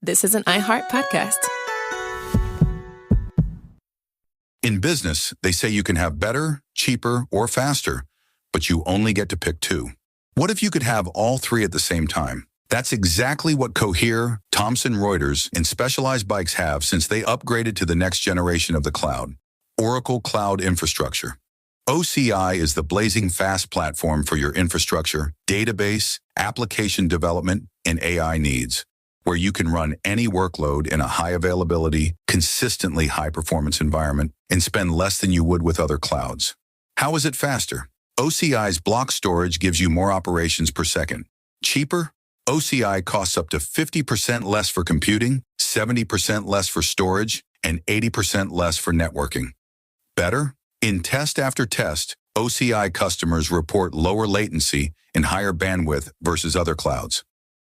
this is an iHeart podcast. In business, they say you can have better, cheaper, or faster, but you only get to pick two. What if you could have all three at the same time? That's exactly what Cohere, Thomson Reuters, and Specialized Bikes have since they upgraded to the next generation of the cloud, Oracle Cloud Infrastructure. OCI is the blazing fast platform for your infrastructure, database, application development, and AI needs, where you can run any workload in a high availability, consistently high performance environment and spend less than you would with other clouds. How is it faster? OCI's block storage gives you more operations per second. Cheaper? OCI costs up to 50% less for computing, 70% less for storage, and 80% less for networking. Better? In test after test, OCI customers report lower latency and higher bandwidth versus other clouds.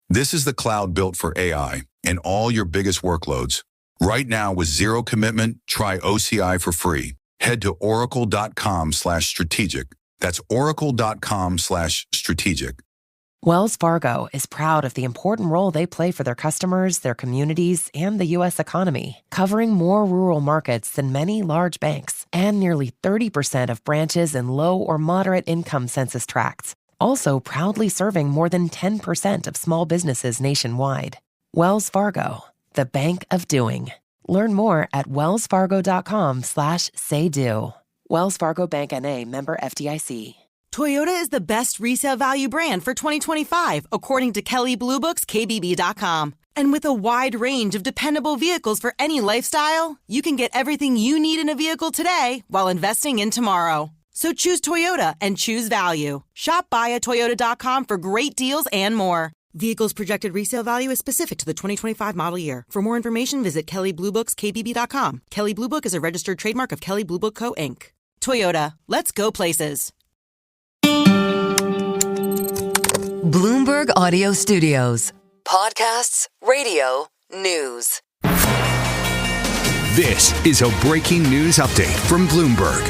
This is the cloud built for AI and all your biggest workloads. Right now, with zero commitment, try OCI for free. Head to oracle.com/strategic. That's oracle.com/strategic. Wells Fargo is proud of the important role they play for their customers, their communities, and the U.S. economy, covering more rural markets than many large banks and nearly 30% of branches in low or moderate income census tracts. Also proudly serving more than 10% of small businesses nationwide. Wells Fargo, the bank of doing. Learn more at wellsfargo.com/say-do. Wells Fargo Bank N.A., member FDIC. Toyota is the best resale value brand for 2025, according to Kelley Blue Book's KBB.com. And with a wide range of dependable vehicles for any lifestyle, you can get everything you need in a vehicle today while investing in tomorrow. So choose Toyota and choose value. Shop buyatoyota.com for great deals and more. Vehicles projected resale value is specific to the 2025 model year. For more information, visit Kelley Blue Book's KBB.com. Kelley Blue Book is a registered trademark of Kelley Blue Book Co., Inc. Toyota, let's go places. Bloomberg Audio Studios. Podcasts, radio, news. This is a breaking news update from Bloomberg.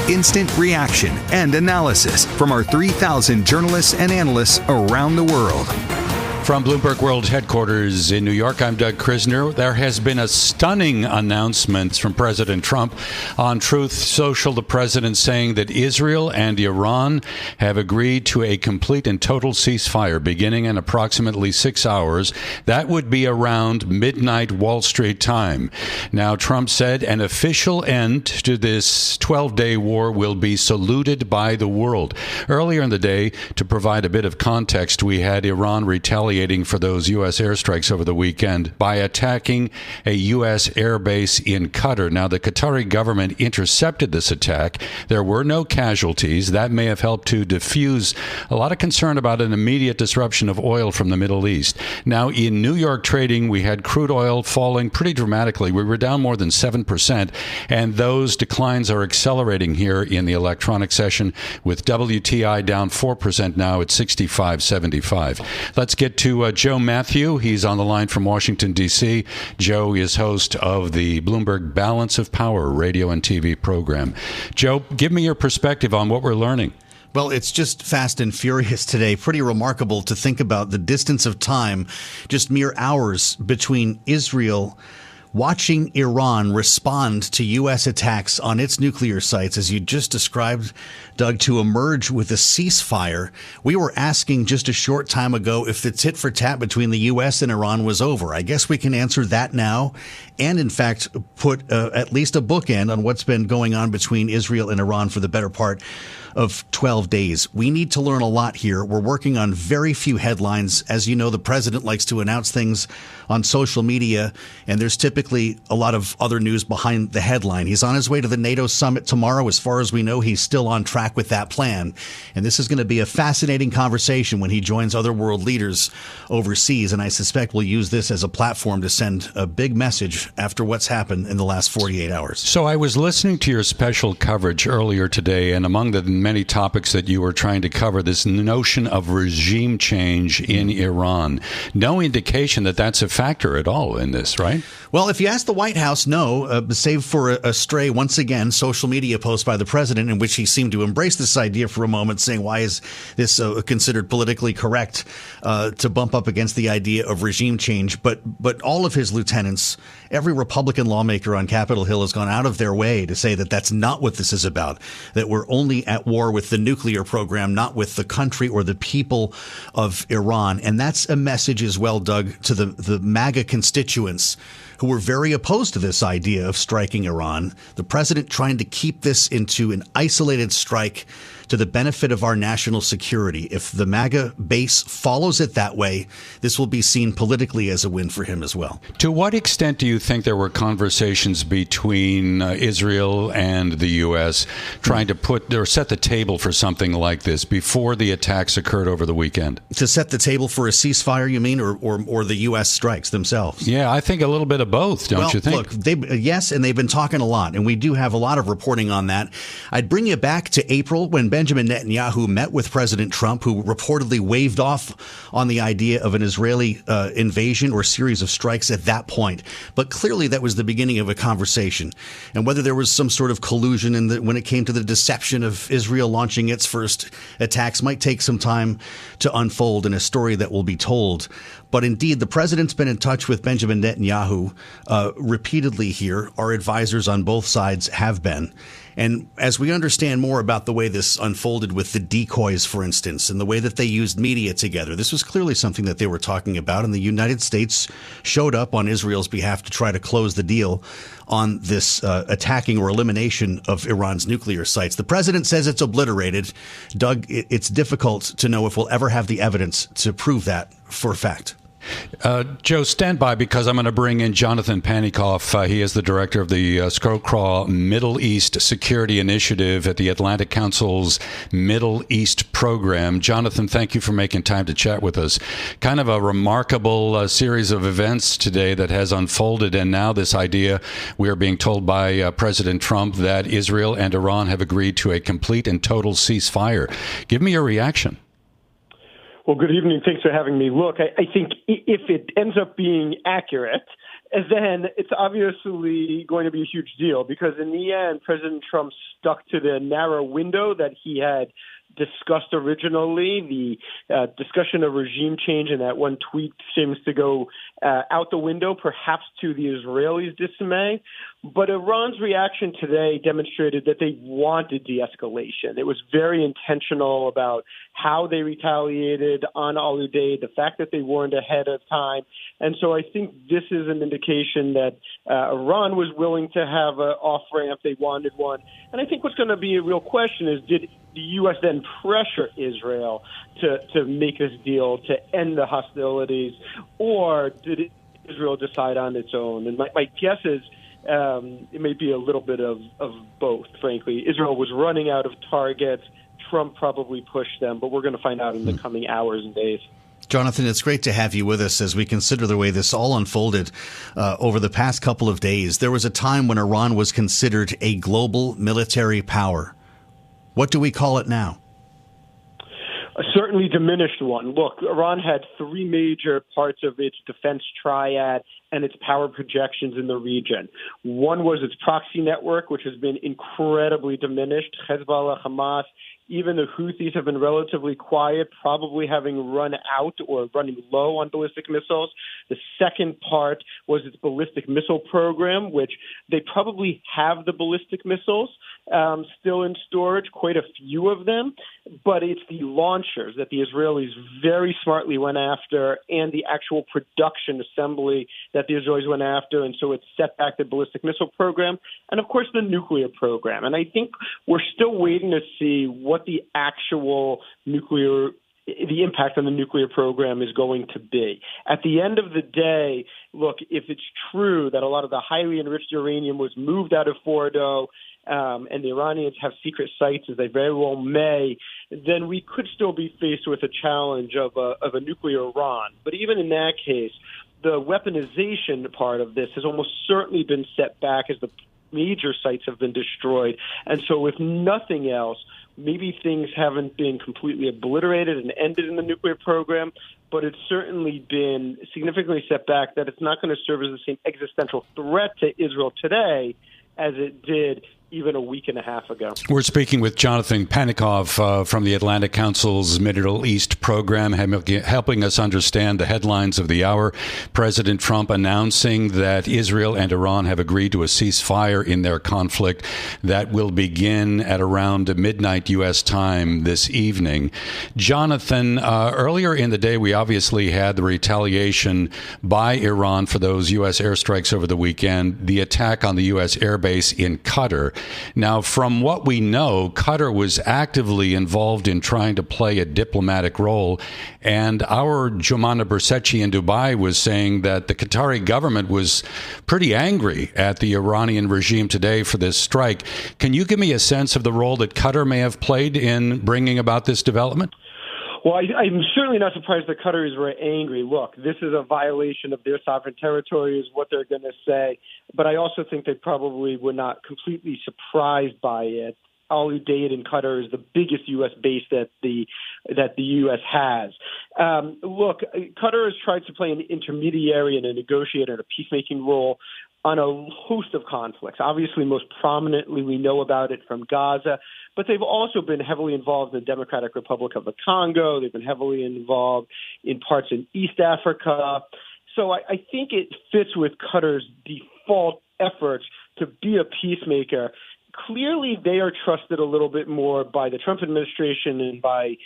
Instant reaction and analysis from our 3,000 journalists and analysts around the world. From Bloomberg World Headquarters in New York, I'm Doug Krizner. There has been a stunning announcement from President Trump on Truth Social. The president saying that Israel and Iran have agreed to a complete and total ceasefire beginning in approximately 6 hours. That would be around midnight Wall Street time. Now, Trump said an official end to this 12-day war will be saluted by the world. Earlier in the day, to provide a bit of context, we had Iran retaliating for those U.S. airstrikes over the weekend by attacking a U.S. airbase in Qatar. Now, the Qatari government intercepted this attack. There were no casualties. That may have helped to diffuse a lot of concern about an immediate disruption of oil from the Middle East. Now, in New York trading, we had crude oil falling pretty dramatically. We were down more than 7%, and those declines are accelerating here in the electronic session, with WTI down 4% now at 65.75. Let's get to Joe Mathieu. He's on the line from Washington, D.C. Joe is host of the Bloomberg Balance of Power radio and TV program. Joe, give me your perspective on what we're learning. Well, it's just fast and furious today. Pretty remarkable to think about the distance of time, just mere hours between Israel watching Iran respond to U.S. attacks on its nuclear sites, as you just described, Doug, to emerge with a ceasefire. We were asking just a short time ago if the tit for tat between the U.S. and Iran was over. I guess we can answer that now and, in fact, put at least a bookend on what's been going on between Israel and Iran for the better part of 12 days. We need to learn a lot here. We're working on very few headlines. As you know, the president likes to announce things on social media, and there's typically a lot of other news behind the headline. He's on his way to the NATO summit tomorrow. As far as we know, he's still on track with that plan. And this is going to be a fascinating conversation when he joins other world leaders overseas. And I suspect we'll use this as a platform to send a big message after what's happened in the last 48 hours. So I was listening to your special coverage earlier today, and among the many topics that you were trying to cover, this notion of regime change in Iran. No indication that that's a factor at all in this, right? Well, if you ask the White House, no, save for a stray, once again, social media post by the president in which he seemed to embrace this idea for a moment, saying, why is this considered politically correct to bump up against the idea of regime change? But all of his lieutenants, every Republican lawmaker on Capitol Hill has gone out of their way to say that that's not what this is about, that we're only at war with the nuclear program, not with the country or the people of Iran. And that's a message as well, Doug, to the MAGA constituents who were very opposed to this idea of striking Iran. The president trying to keep this into an isolated strike to the benefit of our national security. If the MAGA base follows it that way, this will be seen politically as a win for him as well. To what extent do you think there were conversations between Israel and the U.S. trying to put or set the table for something like this before the attacks occurred over the weekend? To set the table for a ceasefire, you mean, or the U.S. strikes themselves? Yeah, I think a little bit of both, don't you think? Look, yes, and they've been talking a lot, and we do have a lot of reporting on that. I'd bring you back to April when Benjamin Netanyahu met with President Trump, who reportedly waved off on the idea of an Israeli invasion or series of strikes at that point. But clearly that was the beginning of a conversation. And whether there was some sort of collusion when it came to the deception of Israel launching its first attacks might take some time to unfold in a story that will be told. But indeed, the president's been in touch with Benjamin Netanyahu repeatedly here. Our advisors on both sides have been. And as we understand more about the way this unfolded with the decoys, for instance, and the way that they used media together, this was clearly something that they were talking about. And the United States showed up on Israel's behalf to try to close the deal on this attacking or elimination of Iran's nuclear sites. The president says it's obliterated. Doug, it's difficult to know if we'll ever have the evidence to prove that for a fact. Joe, stand by because I'm going to bring in Jonathan Panikoff. He is the director of the Scowcroft Middle East Security Initiative at the Atlantic Council's Middle East program. Jonathan, thank you for making time to chat with us. Kind of a remarkable series of events today that has unfolded, and now this idea we are being told by President Trump that Israel and Iran have agreed to a complete and total ceasefire. Give me your reaction. Well, good evening. Thanks for having me. Look, I think if it ends up being accurate, then it's obviously going to be a huge deal because in the end, President Trump stuck to the narrow window that he had discussed originally. The discussion of regime change in that one tweet seems to go out the window, perhaps to the Israelis' dismay. But Iran's reaction today demonstrated that they wanted de-escalation. It was very intentional about how they retaliated on Al-Udeid, the fact that they warned ahead of time. And so I think this is an indication that Iran was willing to have an off-ramp. They wanted one. And I think what's going to be a real question is, did the U.S. then pressure Israel to make this deal, to end the hostilities, or did Israel decide on its own? And my guess is it may be a little bit of both, frankly. Israel was running out of targets. Trump probably pushed them, but we're going to find out in the coming hours and days. Jonathan, it's great to have you with us as we consider the way this all unfolded over the past couple of days. There was a time when Iran was considered a global military power. What do we call it now? A certainly diminished one. Look, Iran had three major parts of its defense triad and its power projections in the region. One was its proxy network, which has been incredibly diminished. Hezbollah, Hamas, even the Houthis have been relatively quiet, probably having run out or running low on ballistic missiles. The second part was its ballistic missile program, which they probably have the ballistic missiles still in storage, quite a few of them, but it's the launchers that the Israelis very smartly went after and the actual production assembly that the Israelis went after, and so it set back the ballistic missile program and, of course, the nuclear program. And I think we're still waiting to see what the actual the impact on the nuclear program is going to be. At the end of the day, look, if it's true that a lot of the highly enriched uranium was moved out of Fordo, and the Iranians have secret sites, as they very well may, then we could still be faced with a challenge of a nuclear Iran. But even in that case, the weaponization part of this has almost certainly been set back as the major sites have been destroyed. And so if nothing else, Maybe things haven't been completely obliterated and ended in the nuclear program, but it's certainly been significantly set back, that it's not going to serve as the same existential threat to Israel today as it did even a week and a half ago. We're speaking with Jonathan Panikoff from the Atlantic Council's Middle East program, helping us understand the headlines of the hour. President Trump announcing that Israel and Iran have agreed to a ceasefire in their conflict that will begin at around midnight U.S. time this evening. Jonathan, earlier in the day, we obviously had the retaliation by Iran for those U.S. airstrikes over the weekend, the attack on the U.S. airbase in Qatar. Now, from what we know, Qatar was actively involved in trying to play a diplomatic role, and our Jumana Bersechi in Dubai was saying that the Qatari government was pretty angry at the Iranian regime today for this strike. Can you give me a sense of the role that Qatar may have played in bringing about this development? Well, I'm certainly not surprised the Qataris were angry. Look, this is a violation of their sovereign territory is what they're going to say. But I also think they probably were not completely surprised by it. Al Udeid in Qatar is the biggest U.S. base that the U.S. has. Look, Qatar has tried to play an intermediary and a negotiator and a peacemaking role on a host of conflicts. Obviously, most prominently, we know about it from Gaza, but they've also been heavily involved in the Democratic Republic of the Congo. They've been heavily involved in parts in East Africa. So I think it fits with Qatar's default efforts to be a peacemaker. Clearly, they are trusted a little bit more by the Trump administration and by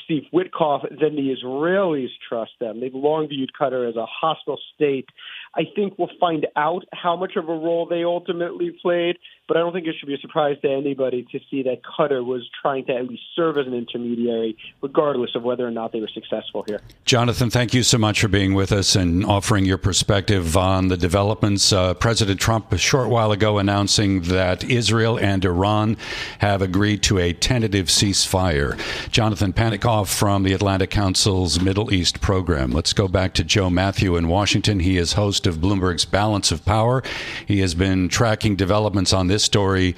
Steve Witkoff than the Israelis trust them. They've long viewed Qatar as a hostile state. I think we'll find out how much of a role they ultimately played, but I don't think it should be a surprise to anybody to see that Qatar was trying to at least serve as an intermediary, regardless of whether or not they were successful here. Jonathan, thank you so much for being with us and offering your perspective on the developments. President Trump, a short while ago, announcing that Israel and Iran have agreed to a tentative ceasefire. Jonathan Panikoff from the Atlantic Council's Middle East program. Let's go back to Joe Mathieu in Washington. He is host of Bloomberg's Balance of Power. He has been tracking developments on this story,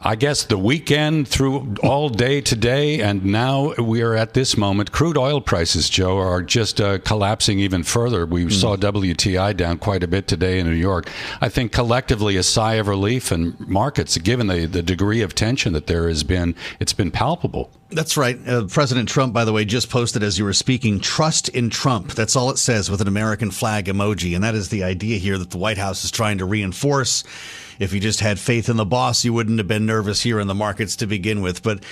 I guess, the weekend through all day today, and now we are at this moment. Crude oil prices, Joe, are just collapsing even further. We saw WTI down quite a bit today in New York. I think collectively a sigh of relief in markets, given the degree of tension that there has been. It's been palpable. That's right. President Trump, by the way, just posted as you were speaking, trust in Trump. That's all it says with an American flag emoji. And that is the idea here that the White House is trying to reinforce. If you just had faith in the boss, you wouldn't have been nervous here in the markets to begin with. But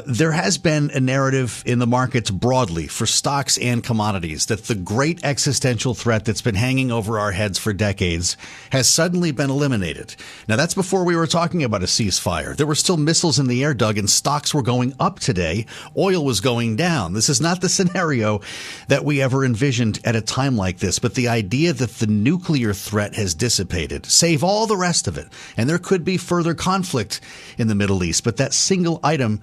there has been a narrative in the markets broadly for stocks and commodities that the great existential threat that's been hanging over our heads for decades has suddenly been eliminated. Now, that's before we were talking about a ceasefire. There were still missiles in the air, Doug, and stocks were going up today. Oil was going down. This is not the scenario that we ever envisioned at a time like this. But the idea that the nuclear threat has dissipated, save all the rest of it, and there could be further conflict in the Middle East, but that single item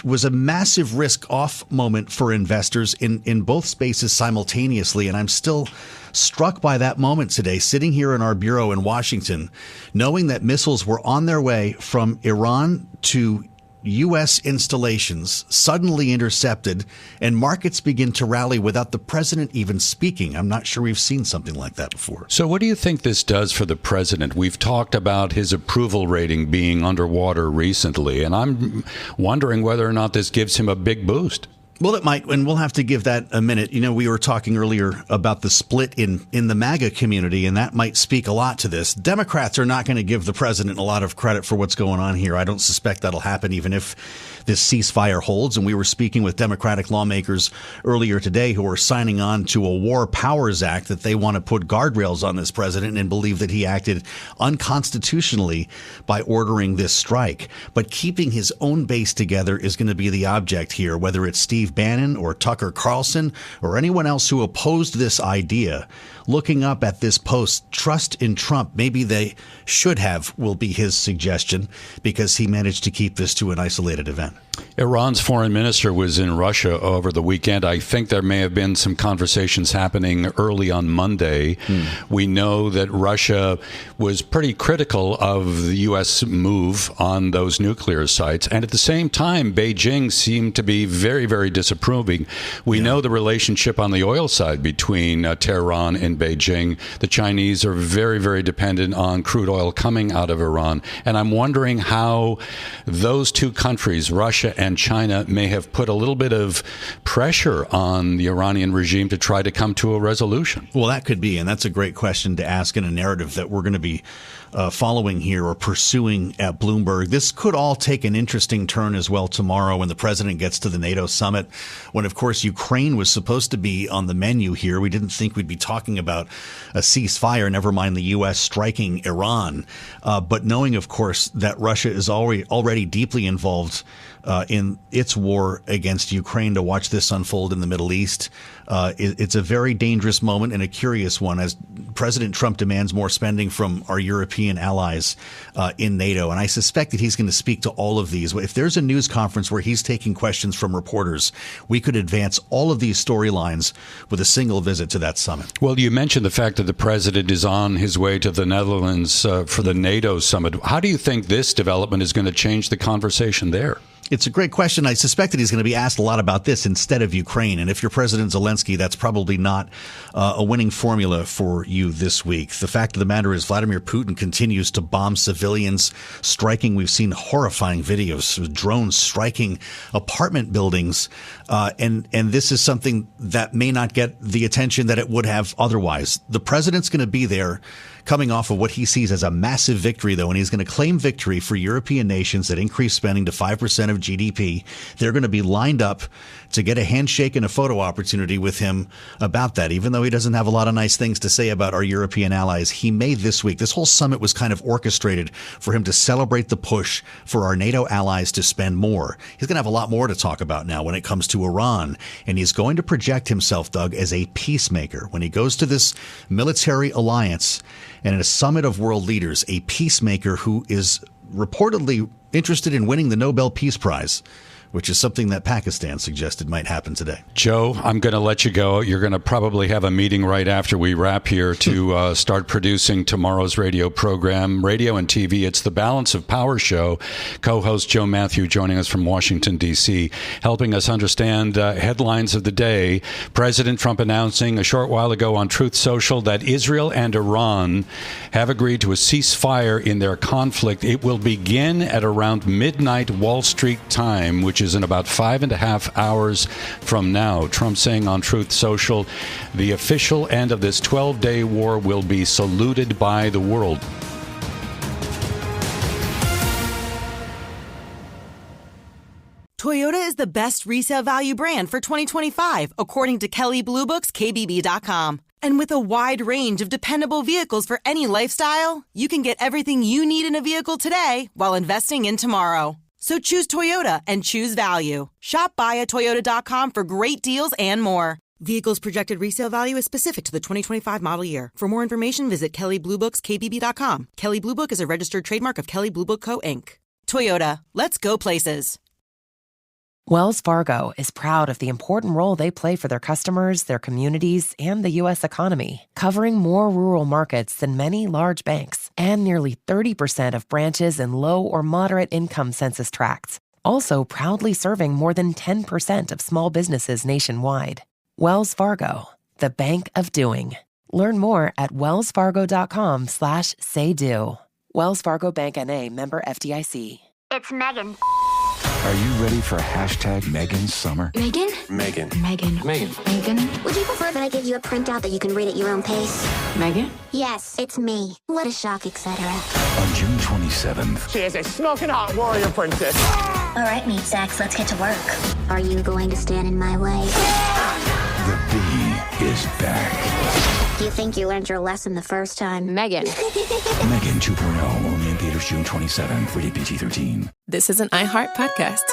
was a massive risk-off moment for investors in both spaces simultaneously. And I'm still struck by that moment today, sitting here in our bureau in Washington, knowing that missiles were on their way from Iran to U.S. installations, suddenly intercepted, and markets begin to rally without the president even speaking. I'm not sure we've seen something like that before. So what do you think this does for the president? We've talked about his approval rating being underwater recently, and I'm wondering whether or not this gives him a big boost. Well, it might, and we'll have to give that a minute. You know, we were talking earlier about the split in the MAGA community, and that might speak a lot to this. Democrats are not going to give the president a lot of credit for what's going on here. I don't suspect that'll happen, even if this ceasefire holds. And we were speaking with Democratic lawmakers earlier today who are signing on to a War Powers Act that they want to put guardrails on this president and believe that he acted unconstitutionally by ordering this strike. But keeping his own base together is going to be the object here, whether it's Steve Steve Bannon or Tucker Carlson or anyone else who opposed this idea, looking up at this post, trust in Trump, maybe they should have, will be his suggestion, because he managed to keep this to an isolated event. Iran's foreign minister was in Russia over the weekend. I think there may have been some conversations happening early on Monday. We know that Russia was pretty critical of the U.S. move on those nuclear sites. And at the same time, Beijing seemed to be very, very disapproving. We know the relationship on the oil side between Tehran and Beijing. The Chinese are very, very dependent on crude oil coming out of Iran. And I'm wondering how those two countries, Russia and China, may have put a little bit of pressure on the Iranian regime to try to come to a resolution. Well, that could be, and that's a great question to ask in a narrative that we're going to be following here or pursuing at Bloomberg. This could all take an interesting turn as well tomorrow when the president gets to the NATO summit, when, of course, Ukraine was supposed to be on the menu here. We didn't think we'd be talking about a ceasefire, never mind the U.S. striking Iran. But knowing, of course, that Russia is already deeply involved in its war against Ukraine, to watch this unfold in the Middle East, it's a very dangerous moment and a curious one as President Trump demands more spending from our European allies in NATO. And I suspect that he's going to speak to all of these. If there's a news conference where he's taking questions from reporters, we could advance all of these storylines with a single visit to that summit. Well, you mentioned the fact that the president is on his way to the Netherlands for the NATO summit. How do you think this development is going to change the conversation there? It's a great question. I suspect that he's going to be asked a lot about this instead of Ukraine. And if you're President Zelensky, that's probably not a winning formula for you this week. The fact of the matter is Vladimir Putin continues to bomb civilians, striking. We've seen horrifying videos of drones striking apartment buildings. And this is something that may not get the attention that it would have otherwise. The president's going to be there coming off of what he sees as a massive victory, though, and he's going to claim victory for European nations that increase spending to 5% of GDP. They're going to be lined up to get a handshake and a photo opportunity with him about that. Even though he doesn't have a lot of nice things to say about our European allies, he may this week. This whole summit was kind of orchestrated for him to celebrate the push for our NATO allies to spend more. He's going to have a lot more to talk about now when it comes to Iran, and he's going to project himself, Doug, as a peacemaker. When he goes to this military alliance and in a summit of world leaders, a peacemaker who is reportedly interested in winning the Nobel Peace Prize, which is something that Pakistan suggested might happen today. Joe, I'm going to let you go. You're going to probably have a meeting right after we wrap here to start producing tomorrow's radio program, radio and TV. It's the Balance of Power show. Co-host Joe Mathieu joining us from Washington, D.C., helping us understand headlines of the day. President Trump announcing a short while ago on Truth Social that Israel and Iran have agreed to a ceasefire in their conflict. It will begin at around midnight Wall Street time, which is in about 5.5 hours from now. Trump saying on Truth Social, the official end of this 12-day war will be saluted by the world. Toyota is the best resale value brand for 2025, according to Kelley Blue Book's KBB.com. And with a wide range of dependable vehicles for any lifestyle, you can get everything you need in a vehicle today while investing in tomorrow. So choose Toyota and choose value. Shop buyatoyota.com for great deals and more. Vehicles projected resale value is specific to the 2025 model year. For more information, visit Kelley Blue Book's KBB.com. Kelley Blue Book is a registered trademark of Kelley Blue Book Co., Inc. Toyota, let's go places. Wells Fargo is proud of the important role they play for their customers, their communities, and the U.S. economy, covering more rural markets than many large banks and nearly 30% of branches in low or moderate income census tracts. Also proudly serving more than 10% of small businesses nationwide. Wells Fargo, the bank of doing. Learn more at wellsfargo.com/say-do. Wells Fargo Bank N.A., member FDIC. It's Megan. Are you ready for hashtag Megan Summer? Megan? Megan. Megan. Megan. Megan. Would you prefer that I give you a printout that you can read at your own pace? Megan? Yes, it's me. What a shock, etc. On June 27th. She is a smoking hot warrior princess. All right, meat sacks, let's get to work. Are you going to stand in my way? The bee is back. Do you think you learned your lesson the first time? Megan. Megan 2.0, only in theaters June 27th, rated PG-13. This is an iHeart podcast.